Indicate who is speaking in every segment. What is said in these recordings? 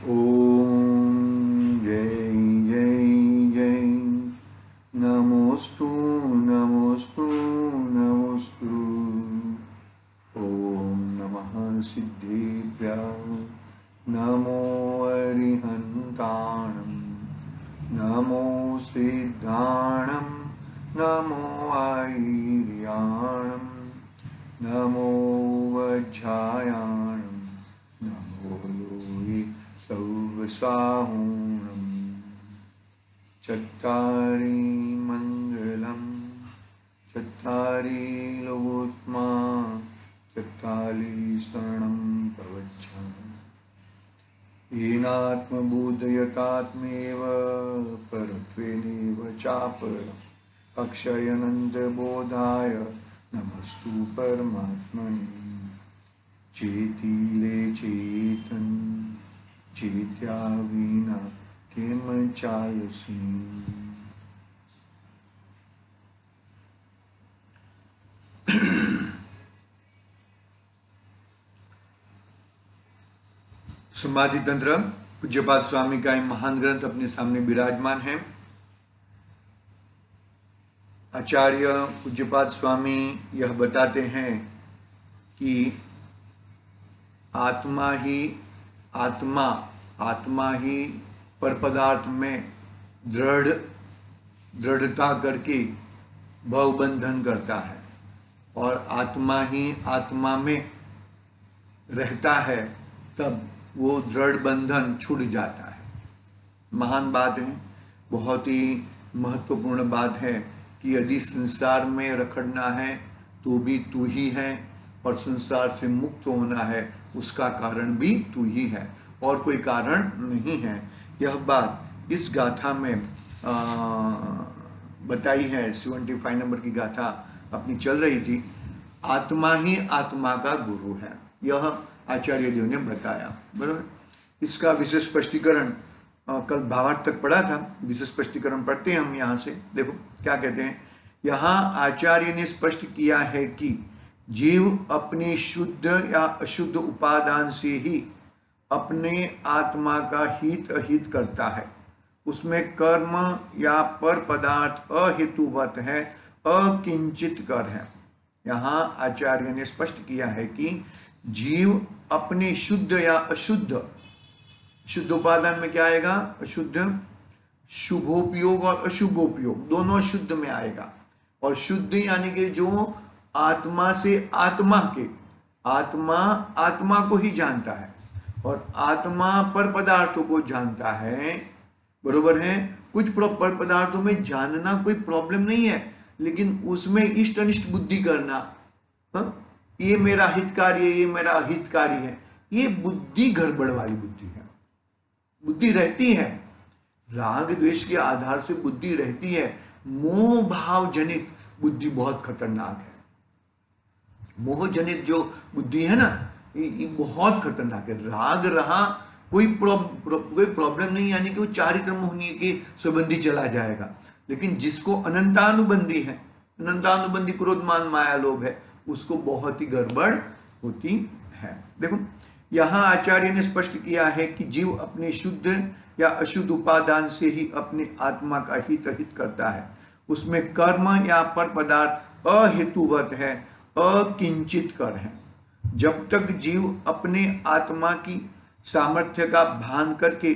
Speaker 1: ॐ जय जय जय नमोस्तु नमोस्तु नमोस्तु। ॐ नमः सिद्धेभ्यः नमो अरिहन्ताणं नमो सिद्धाणं नमो आयर्याणं नमो वज्रायाणं नमो योगी सौवसाहूणम्। चत्तारि मङ्गलम् चत्तारि लोकोत्तमा चत्तारि शरणं प्रवच्छामि। येनात्मबोधयतात्मेव परत्वेनैव चापरम् अक्षयानन्दबोधाय नमस्तु परमात्मने। चेतिले चेतन चेत्या विना किम चालसी। समाधि तंत्र पूज्यपाद स्वामी का महान ग्रंथ अपने सामने विराजमान है। आचार्य पूज्यपाद स्वामी यह बताते हैं कि आत्मा ही पर पदार्थ में दृढ़ता करके भवबंधन करता है और आत्मा ही आत्मा में रहता है, तब वो दृढ़ बंधन छूट जाता है। महान बात है, बहुत ही महत्वपूर्ण बात है कि यदि संसार में रखड़ना है तो भी तू ही है और संसार से मुक्त होना है उसका कारण भी तू ही है और कोई कारण नहीं है। यह बात इस गाथा में बताई है। 75 नंबर की गाथा अपनी चल रही थी। आत्मा ही आत्मा का गुरु है, यह आचार्य देव ने बताया। बराबर। इसका विशेष स्पष्टीकरण कल भावार्थ तक पढ़ा था, विशेष स्पष्टीकरण पढ़ते हैं हम यहाँ से। देखो क्या कहते हैं। यहाँ आचार्य ने स्पष्ट किया है कि जीव अपनी शुद्ध या अशुद्ध उपादान से ही अपने आत्मा का हित अहित करता है। उसमें कर्म या पर पदार्थ अहेतुवत है, अकिंचित कर है। यहाँ आचार्य ने स्पष्ट किया है कि जीव अपने शुद्ध या अशुद्ध, शुद्ध उपादान में क्या आएगा? अशुद्ध, शुभोपयोग और अशुभोपयोग दोनों शुद्ध में आएगा। और शुद्ध यानी कि जो आत्मा से आत्मा के, आत्मा आत्मा को ही जानता है और आत्मा पर पदार्थों को जानता है। बरोबर है। कुछ पर पदार्थों में जानना कोई प्रॉब्लम नहीं है, लेकिन उसमें इष्ट अनिष्ट बुद्धि करना, ये मेरा हितकारी है, ये मेरा अहितकारी है, ये बुद्धि गड़बड़ वाली बुद्धि है। बुद्धि रहती है, राग द्वेष के आधार से बुद्धि रहती है। मोह भाव जनित बुद्धि बहुत खतरनाक है। मोह जनित जो बुद्धि है ना, ये बहुत खतरनाक है। राग रहा कोई प्रॉब्लम नहीं, यानी कि वो चारित्र मोहनी के संबंधी चला जाएगा। लेकिन जिसको अनंतानुबंधी है, अनंतानुबंधी क्रोध मान माया लोभ है, उसको बहुत ही गड़बड़ होती है। देखो यहाँ आचार्य ने स्पष्ट किया है कि जीव अपने शुद्ध या अशुद्ध उपादान से ही अपने आत्मा का हित अहित करता है। उसमें कर्म या पर पदार्थ अहेतुवत है, अकिंचित कर है। जब तक जीव अपने आत्मा की सामर्थ्य का भान करके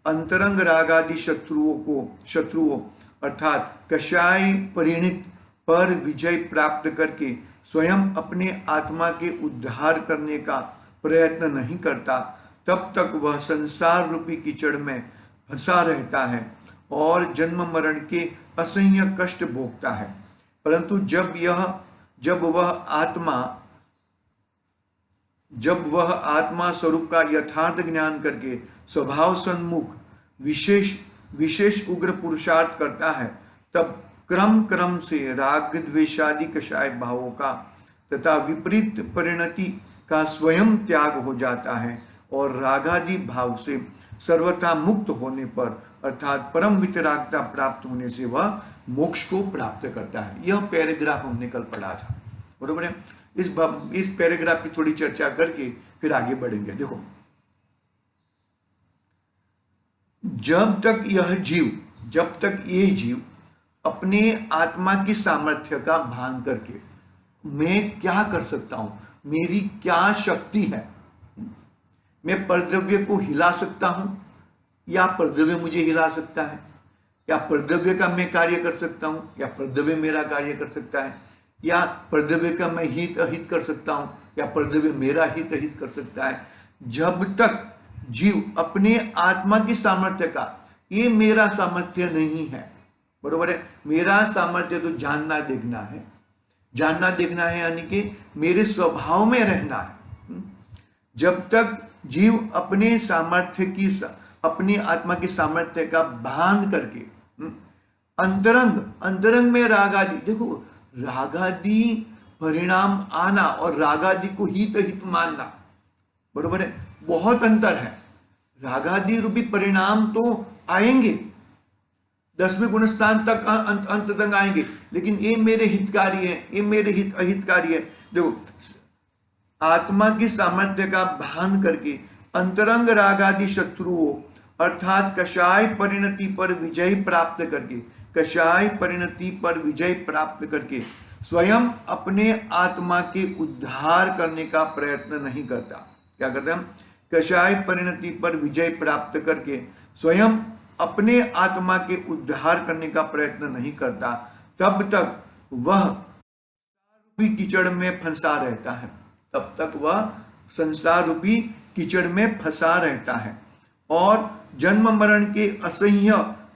Speaker 1: अंतरंग रागादि शत्रुओं अर्थात कषाय परिणित पर विजय प्राप्त करके स्वयं अपने आत्मा के उद्धार करने का प्रयत्न नहीं करता, तब तक वह संसार रूपी कीचड़ में फंसा रहता है और जन्म मरण के असह्य कष्ट भोगता है। परंतु जब वह आत्मा स्वरूप का यथार्थ ज्ञान करके स्वभाव सन्मुख विशेष उग्र पुरुषार्थ करता है, तब क्रम से राग द्वेषादि कषाय भावों का तथा विपरीत परिणति का स्वयं त्याग हो जाता है और रागादि भाव से सर्वथा मुक्त होने पर अर्थात परम वितरागता प्राप्त होने से वह मोक्ष को प्राप्त करता है। यह पैराग्राफ हमने कल पढ़ा था। बरोबर है। इस पैराग्राफ की थोड़ी चर्चा करके फिर आगे बढ़ेंगे। देखो जब तक ये जीव अपने आत्मा की सामर्थ्य का भान करके मैं क्या कर सकता हूं, मेरी क्या शक्ति है, मैं परद्रव्य को हिला सकता हूं या परद्रव्य मुझे हिला सकता है, या परद्रव्य का मैं कार्य कर सकता हूं या परद्रव्य मेरा कार्य कर सकता है, या परद्रव्य का मैं हित अहित कर सकता हूं या परद्रव्य मेरा हित अहित कर सकता है। जब तक जीव अपने आत्मा की सामर्थ्य का, ये मेरा सामर्थ्य नहीं है, बरोबर है, मेरा सामर्थ्य तो जानना देखना है, जानना देखना है यानी कि मेरे स्वभाव में रहना है। जब तक जीव अपने सामर्थ्य की, अपनी आत्मा की सामर्थ्य का भान करके अंतरंग में रागादि, देखो रागादि परिणाम आना और रागादि को हित हित मानना, बरोबर है, बहुत अंतर है। रागादि रूपी परिणाम तो आएंगे, 10वें गुणस्थान तक अंत तक आएंगे, लेकिन ये मेरे हितकारी है, ये मेरे हित अहितकारी है। देखो आत्मा की सामर्थ्य का भान करके अंतरंग रागादि शत्रुओं अर्थात कषाय परिणति पर विजय प्राप्त करके, कषाय परिणति पर विजय प्राप्त करके स्वयं अपने आत्मा के उद्धार करने का प्रयत्न नहीं करता। क्या करते हम? कषाय परिणति पर विजय प्राप्त करके स्वयं अपने आत्मा के उद्धार करने का प्रयत्न नहीं करता, तब तक वह रूपी कीचड़ में फंसा रहता है, तब तक वह संसार रूपी कीचड़ में फंसा रहता है और जन्म मरण के असह्य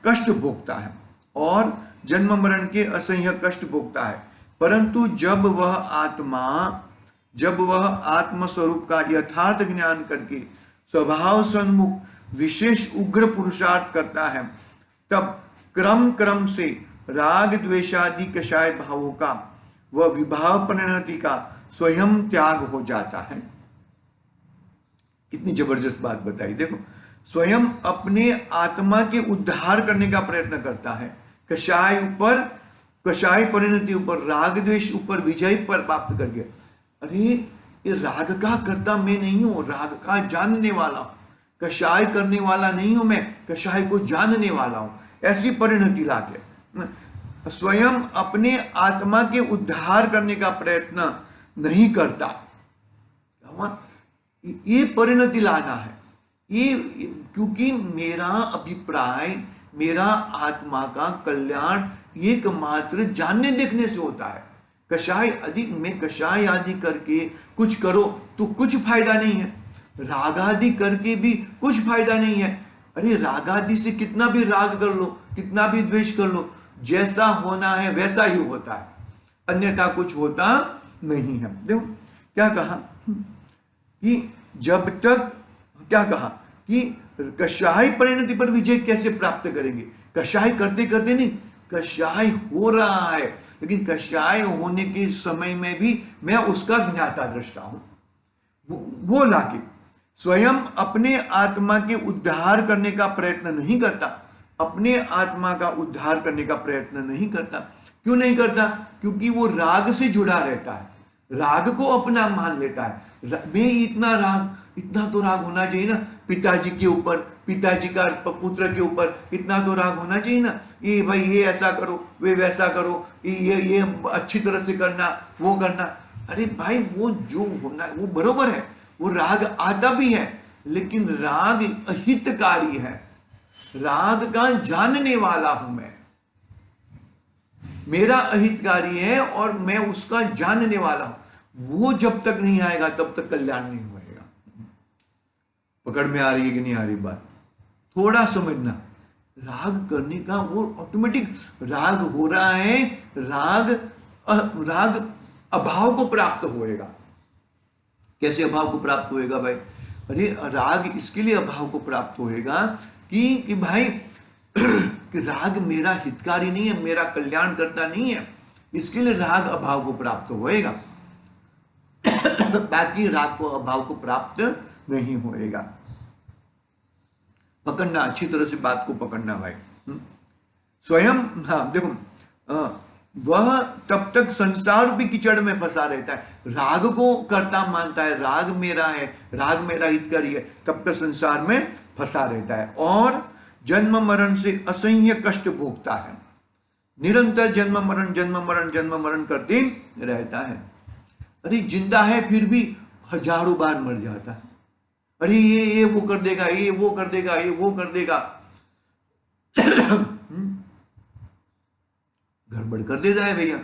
Speaker 1: कष्ट भोगता है, और जन्म मरण के असह्य कष्ट भोगता है। परंतु जब वह आत्म स्वरूप का यथार्थ ज्ञान करके स्वभाव सन्मुख विशेष उग्र पुरुषार्थ करता है, तब क्रम से राग द्वेषादि कषाय भावों का व विभाव परिणति का स्वयं त्याग हो जाता है। कितनी जबरदस्त बात बताई। देखो स्वयं अपने आत्मा के उद्धार करने का प्रयत्न करता है, कषाय परिणति ऊपर, राग द्वेष ऊपर विजय पर प्राप्त करके। अरे ये राग का कर्ता मैं नहीं हूं, राग का जानने वाला हूं, कषाय करने वाला नहीं हूं मैं, कषाय को जानने वाला हूं। ऐसी परिणति लाके स्वयं अपने आत्मा के उद्धार करने का प्रयत्न नहीं करता, ये परिणति लाना है। ये क्योंकि मेरा अभिप्राय, मेरा आत्मा का कल्याण एकमात्र जानने देखने से होता है। कषाय अधिक में कषाय आदि करके कुछ करो तो कुछ फायदा नहीं है, राग आदि करके भी कुछ फायदा नहीं है। अरे राग आदि से कितना भी राग कर लो, कितना भी द्वेष कर लो, जैसा होना है वैसा ही होता है, अन्यथा कुछ होता नहीं है। देखो क्या कहा कि जब तक, क्या कहा कि कषाय परिणति पर विजय कैसे प्राप्त करेंगे? कषाय करते करते नहीं, कषाय हो रहा है, लेकिन कषाय होने के समय में भी मैं उसका ज्ञाता दृष्टा हूं। वो लाके स्वयं अपने आत्मा के उद्धार करने का प्रयत्न नहीं करता, अपने आत्मा का उद्धार करने का प्रयत्न नहीं करता। क्यों नहीं करता? क्योंकि वो राग से जुड़ा रहता है, राग को अपना मान लेता है। मैं इतना तो राग होना चाहिए ना पिताजी के ऊपर, पिताजी का पुत्र के ऊपर इतना तो राग होना चाहिए ना, ये भाई ये ऐसा करो, वे वैसा करो, ये अच्छी तरह से करना, वो करना। अरे भाई वो जो होना है वो बरोबर है, वो राग आता भी है, लेकिन राग अहितकारी है, राग का जानने वाला हूं मैं, मेरा अहितकारी है और मैं उसका जानने वाला हूं। वो जब तक नहीं आएगा तब तक कल्याण नहीं होगा। पकड़ में आ रही है कि नहीं आ रही बात? थोड़ा समझना, राग करने का वो ऑटोमेटिक राग हो रहा है, राग अभाव को प्राप्त होएगा। कैसे अभाव को प्राप्त होएगा भाई? अरे राग इसके लिए अभाव को प्राप्त होएगा कि भाई कि राग मेरा हितकारी नहीं है, मेरा कल्याण करता नहीं है, इसके लिए राग अभाव को प्राप्त होएगा। बाकी राग को अभाव को प्राप्त नहीं होएगा। पकड़ना, अच्छी तरह से बात को पकड़ना भाई। स्वयं, हाँ देखो, वह तब तक संसार रूपी कीचड़ में फंसा रहता है, राग को कर्ता मानता है, राग मेरा है, राग मेरा हितकारी है, तब तक संसार में फंसा रहता है। और जन्म मरण से असह्य कष्ट भोगता है, निरंतर जन्म मरण करते रहता है। अरे जिंदा है फिर भी हजारों बार मर जाता है। अरे ये वो कर देगा, ये वो कर देगा, ये वो कर देगा, गड़बड़ कर देता है भैया।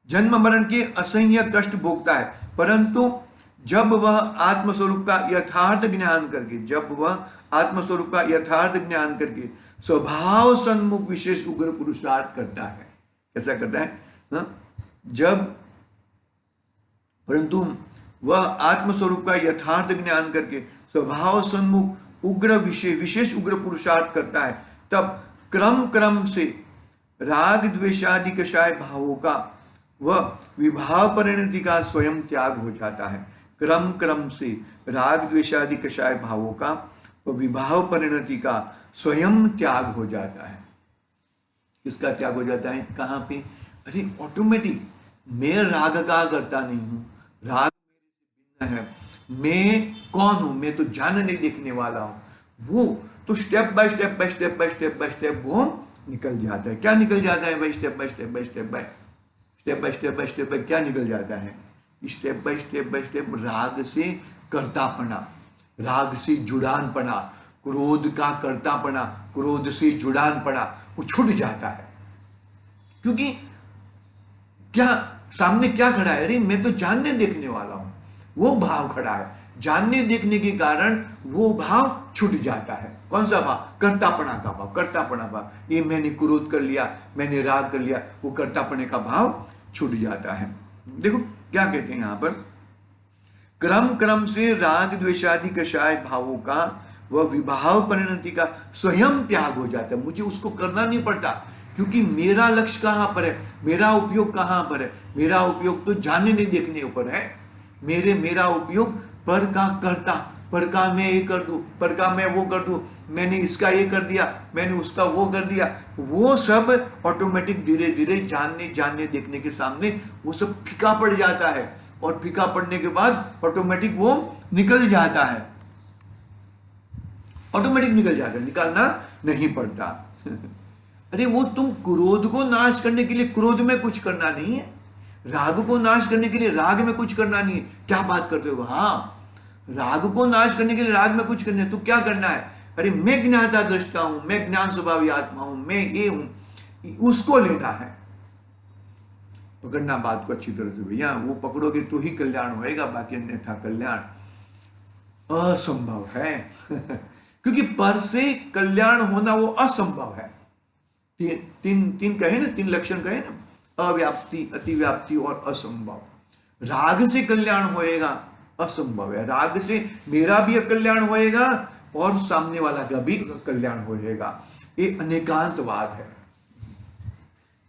Speaker 1: जन्म मरण के असह्य कष्ट भोगता है, परंतु जब वह आत्मस्वरूप का यथार्थ ज्ञान करके स्वभाव सन्मुख विशेष उग्र पुरुषार्थ करता है। कैसा करता है ना? परंतु वह आत्मस्वरूप का यथार्थ ज्ञान करके स्वभाव सन्मुख विशेष उग्र पुरुषार्थ करता है, तब क्रम से राग द्वेषादि कषाय भावों का वह विभाव परिणति का स्वयं त्याग हो जाता है। क्रम से राग द्वेषादि कषाय भावों का वह विभाव परिणति का स्वयं त्याग हो जाता है। किसका त्याग हो जाता है? कहाँ पे? अरे ऑटोमेटिक। मैं राग का करता नहीं हूं, राग मेरे से भिन्न है। मैं कौन हूं? मैं तो जानने देखने वाला हूं। वो तो स्टेप बाय स्टेप वो निकल जाता है। क्या निकल जाता है भाई? स्टेप बाय स्टेप क्या निकल जाता है? स्टेप बाय स्टेप राग से कर्तापना, राग से जुड़ानपना, क्रोध का कर्तापना, क्रोध से जुड़ानपना वो छूट जाता है। क्योंकि क्या सामने क्या खड़ा है? अरे मैं तो जानने देखने वाला हूं। वो भाव खड़ा है, जानने देखने के कारण वो भाव छूट जाता है। कौन सा भाव? कर्तापना का भाव, कर्तापना भाव। ये मैंने क्रोध कर लिया, मैंने राग कर लिया, वो कर्तापने का भाव छूट जाता है। देखो क्या कहते हैं यहां पर, क्रम से राग द्वेषादि कषाय भावों का वह विभाव परिणति का स्वयं त्याग हो जाता है। मुझे उसको करना नहीं पड़ता, क्योंकि मेरा लक्ष्य कहां पर है, मेरा उपयोग कहां पर है? मेरा उपयोग तो जानने देखने ऊपर है। मेरा उपयोग पर का करता, पर का मैं ये कर दूं, पर का मैं वो कर दूं, मैंने इसका ये कर दिया, मैंने उसका वो कर दिया, वो सब ऑटोमेटिक धीरे धीरे जानने देखने के सामने वो सब फीका पड़ जाता है। और फीका पड़ने के बाद ऑटोमेटिक वो निकल जाता है, ऑटोमेटिक निकल जाता है, निकालना नहीं पड़ता। अरे वो तुम क्रोध को नाश करने के लिए क्रोध में कुछ करना नहीं है, राग को नाश करने के लिए राग में कुछ करना नहीं है। क्या बात करते हो? हाँ, राग को नाश करने के लिए राग में कुछ करना है तो क्या करना है? अरे मैं ज्ञाता दृष्टा हूं, मैं ज्ञान स्वभावी आत्मा हूं, मैं ये हूं, उसको लेना है। पकड़ना बात को अच्छी तरह से भैया, वो पकड़ोगे तो ही कल्याण होएगा, बाकी अन्यथा कल्याण असंभव है। क्योंकि पर से कल्याण होना वो असंभव है। तीन कहे ना, तीन लक्षण कहे ना, अव्याप्ति, अतिव्याप्ति और असंभव। राग से कल्याण होएगा, असंभव है। राग से मेरा भी कल्याण होएगा और सामने वाला का भी कल्याण होएगा। ये अनेकांतवाद है।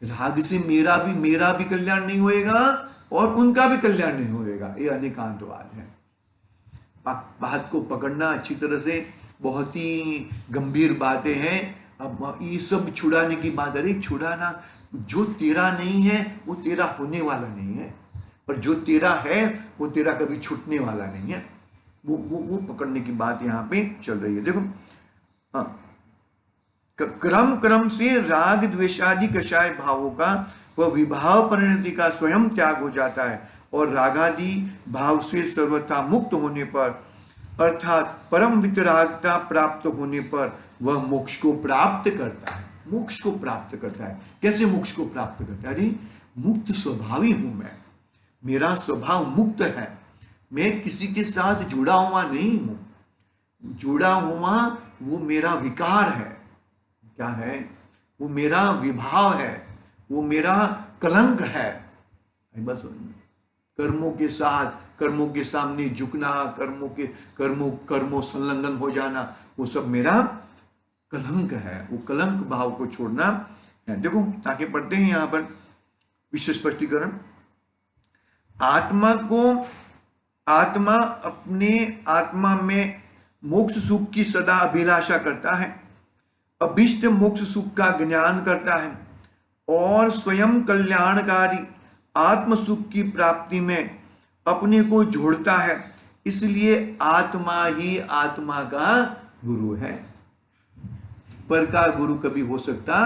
Speaker 1: राग से मेरा भी कल्याण नहीं होएगा और उनका भी कल्याण नहीं होएगा, ये अनेकांतवाद है। बात को पकड़ना अच्छी तरह से, बहुत ही गंभीर बातें हैं। अब ये सब छुड़ाने की बात, अरे छुड़ाना, जो तेरा नहीं है वो तेरा होने वाला नहीं है, और जो तेरा है वो तेरा कभी छूटने वाला नहीं है। वो पकड़ने की बात यहाँ पे चल रही है। देखो क्रम से राग द्वेषादि कषाय भावों का वह विभाव परिणति का स्वयं त्याग हो जाता है, और रागादि भाव से सर्वथा मुक्त होने पर, अर्थात परम वितरागता प्राप्त होने पर वह मोक्ष को प्राप्त करता है। मोक्ष को प्राप्त करता है। कैसे मोक्ष को प्राप्त करता है? अरे मुक्त स्वभावी हूं मैं, मेरा स्वभाव मुक्त है, मैं किसी के साथ जुड़ा हुआ नहीं हूं। जुड़ा हुआ वो मेरा विकार है। क्या है? वो मेरा विभाव है, वो मेरा कलंक है। बस कर्मों के साथ, कर्मों के सामने झुकना, कर्मों संलग्न हो जाना, वो सब मेरा कलंक है। वो कलंक भाव को छोड़ना है। देखो आगे पढ़ते हैं यहां पर विशेष स्पष्टीकरण। आत्मा अपने आत्मा में मोक्ष सुख की सदा अभिलाषा करता है, अभिष्ट मोक्ष सुख का ज्ञान करता है और स्वयं कल्याणकारी आत्म सुख की प्राप्ति में अपने को जोड़ता है। इसलिए आत्मा ही आत्मा का गुरु है, पर का गुरु कभी हो सकता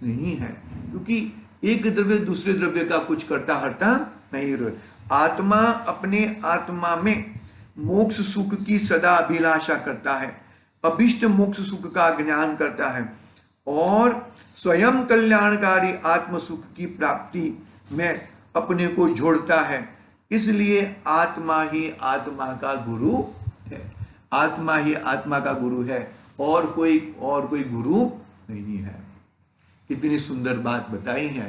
Speaker 1: नहीं है, क्योंकि एक द्रव्य दूसरे द्रव्य का कुछ करता हरता नहीं रहे। आत्मा अपने आत्मा में मोक्ष सुख की सदा अभिलाषा करता है, अभिष्ट मोक्ष सुख का ज्ञान करता है और स्वयं कल्याणकारी आत्म सुख की प्राप्ति में अपने को जोड़ता है। इसलिए आत्मा ही आत्मा का गुरु है, आत्मा ही आत्मा का गुरु है, और कोई गुरु नहीं है। कितनी सुंदर बात बताई है,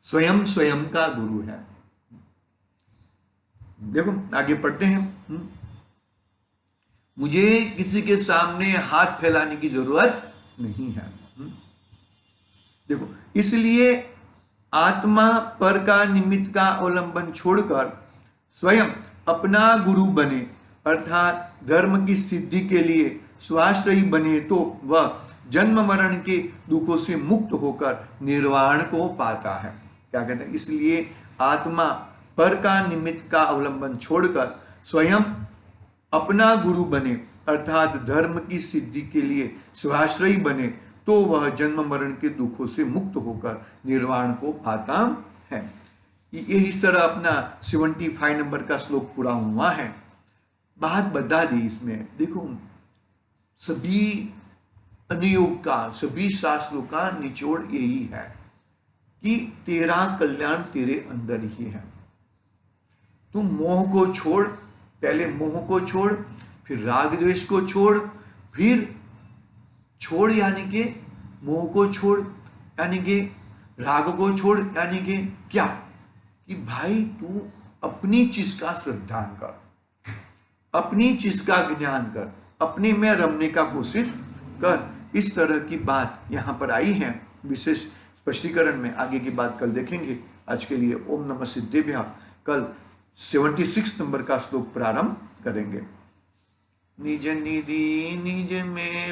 Speaker 1: स्वयं स्वयं का गुरु है। देखो आगे पढ़ते हैं। मुझे किसी के सामने हाथ फैलाने की जरूरत नहीं है। देखो, इसलिए आत्मा पर का निमित्त का अवलंबन छोड़कर स्वयं अपना गुरु बने, अर्थात धर्म की सिद्धि के लिए स्वाश्रयी बने, तो वह जन्म मरण के दुखों से मुक्त होकर निर्वाण को पाता है। क्या कहते हैं? इसलिए आत्मा पर का निमित्त का अवलंबन छोड़कर स्वयं अपना गुरु बने, अर्थात धर्म की सिद्धि के लिए स्वाश्रयी बने, तो वह जन्म मरण के दुखों से मुक्त होकर निर्वाण को पाता है। ये इस तरह अपना 75 नंबर का श्लोक पूरा हुआ है। बात बता दी इसमें। देखो, सभी अनुयोग का, सभी शास्त्रों का निचोड़ यही है कि तेरा कल्याण तेरे अंदर ही है। तू मोह को छोड़, पहले मोह को छोड़, फिर राग द्वेष को छोड़, फिर छोड़ यानी कि मोह को छोड़, यानी कि राग को छोड़, यानी कि क्या कि भाई तू अपनी चीज का श्रद्धान कर, अपनी चीज का ज्ञान कर, अपने में रमने का कोशिश कर। इस तरह की बात यहाँ पर आई है। विशेष स्पष्टीकरण में आगे की बात कल देखेंगे। आज के लिए ओम नमः सिद्धेभ्यः। कल 76 नंबर का श्लोक प्रारंभ करेंगे। निज निधि निज में